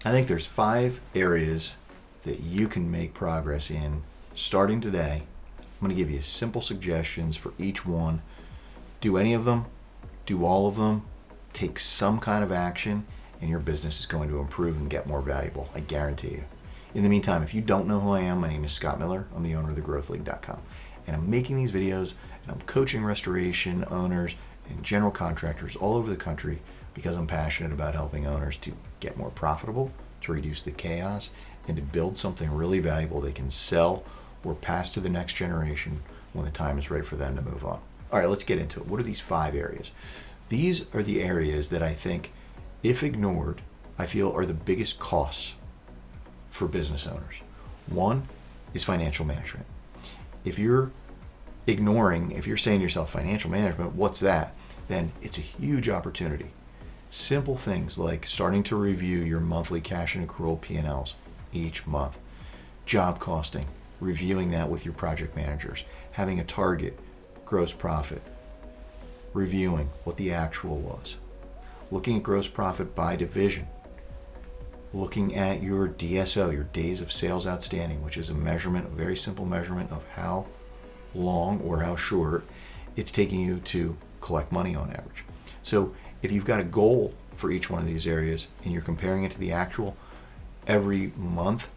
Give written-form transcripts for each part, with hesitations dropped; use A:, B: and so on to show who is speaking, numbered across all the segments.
A: I think there's 5 areas that you can make progress in starting today. I'm going to give you simple suggestions for each one. Do any of them, do all of them, take some kind of action, and your business is going to improve and get more valuable. I guarantee you. In the meantime, if you don't know who I am, my name is Scott Miller. I'm the owner of thegrowthleague.com. And I'm making these videos and I'm coaching restoration owners and general contractors all over the country because I'm passionate about helping owners to get more profitable, to reduce the chaos, and to build something really valuable they can sell or pass to the next generation when the time is right for them to move on. All right, let's get into it. What are these 5 areas? These are the areas that I think, if ignored, I feel are the biggest costs for business owners. One is financial management. If you're saying to yourself, financial management, what's that? Then it's a huge opportunity. Simple things like starting to review your monthly cash and accrual P&Ls each month. Job costing, reviewing that with your project managers. Having a target gross profit. Reviewing what the actual was. Looking at gross profit by division. Looking at your DSO, your days of sales outstanding, which is a very simple measurement of how long or how short it's taking you to collect money on average. So if you've got a goal for each one of these areas and you're comparing it to the actual every month,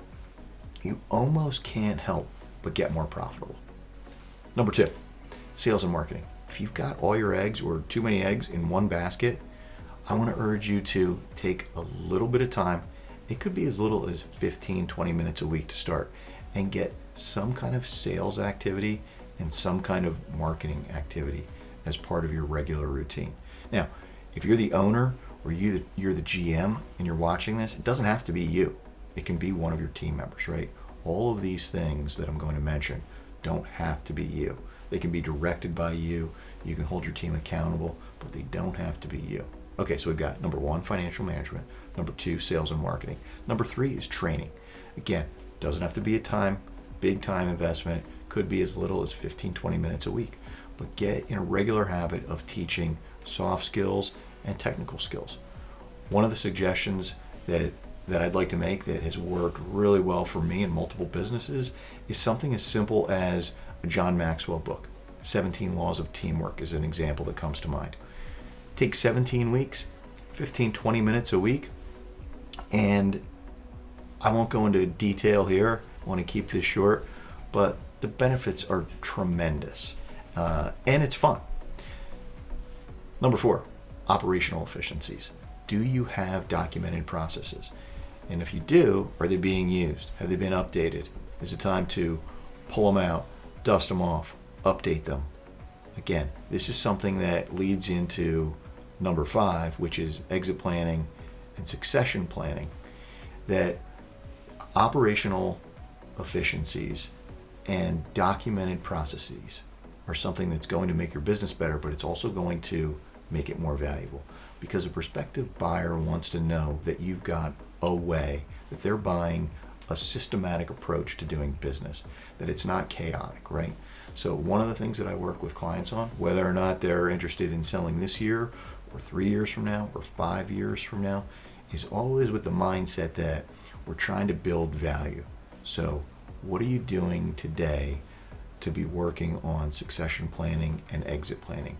A: you almost can't help but get more profitable. Number 2, sales and marketing. If you've got all your eggs or too many eggs in one basket, I want to urge you to take a little bit of time. It could be as little as 15, 20 minutes a week to start and get some kind of sales activity and some kind of marketing activity as part of your regular routine. Now, if you're the owner or you're the GM and you're watching this, it doesn't have to be you. It can be one of your team members, right? All of these things that I'm going to mention don't have to be you. They can be directed by you. You can hold your team accountable, but they don't have to be you. Okay, so we've got number 1, financial management. Number 2, sales and marketing. Number 3 is training. Again, doesn't have to be a big time investment. Could be as little as 15, 20 minutes a week. But get in a regular habit of teaching soft skills and technical skills. One of the suggestions that I'd like to make that has worked really well for me in multiple businesses is something as simple as a John Maxwell book. 17 Laws of Teamwork is an example that comes to mind. Take 17 weeks, 15, 20 minutes a week, and I won't go into detail here. I want to keep this short, but the benefits are tremendous, and it's fun. Number 4, operational efficiencies. Do you have documented processes? And if you do, are they being used? Have they been updated? Is it time to pull them out, dust them off, update them? Again, this is something that leads into number 5, which is exit planning and succession planning. That operational efficiencies and documented processes are something that's going to make your business better, but it's also going to make it more valuable, because a prospective buyer wants to know that you've got a way, that they're buying a systematic approach to doing business, that it's not chaotic, right? So one of the things that I work with clients on, whether or not they're interested in selling this year or 3 years from now or 5 years from now, is always with the mindset that we're trying to build value. So what are you doing today to be working on succession planning and exit planning?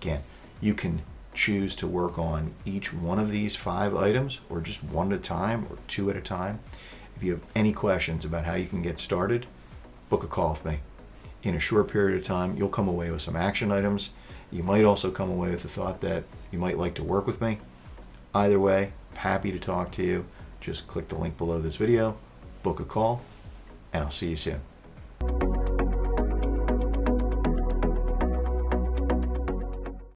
A: Again, you can choose to work on each one of these 5 items, or just one at a time or 2 at a time. If you have any questions about how you can get started, book a call with me. In a short period of time, you'll come away with some action items. You might also come away with the thought that you might like to work with me. Either way, I'm happy to talk to you. Just click the link below this video, book a call, and I'll see you soon.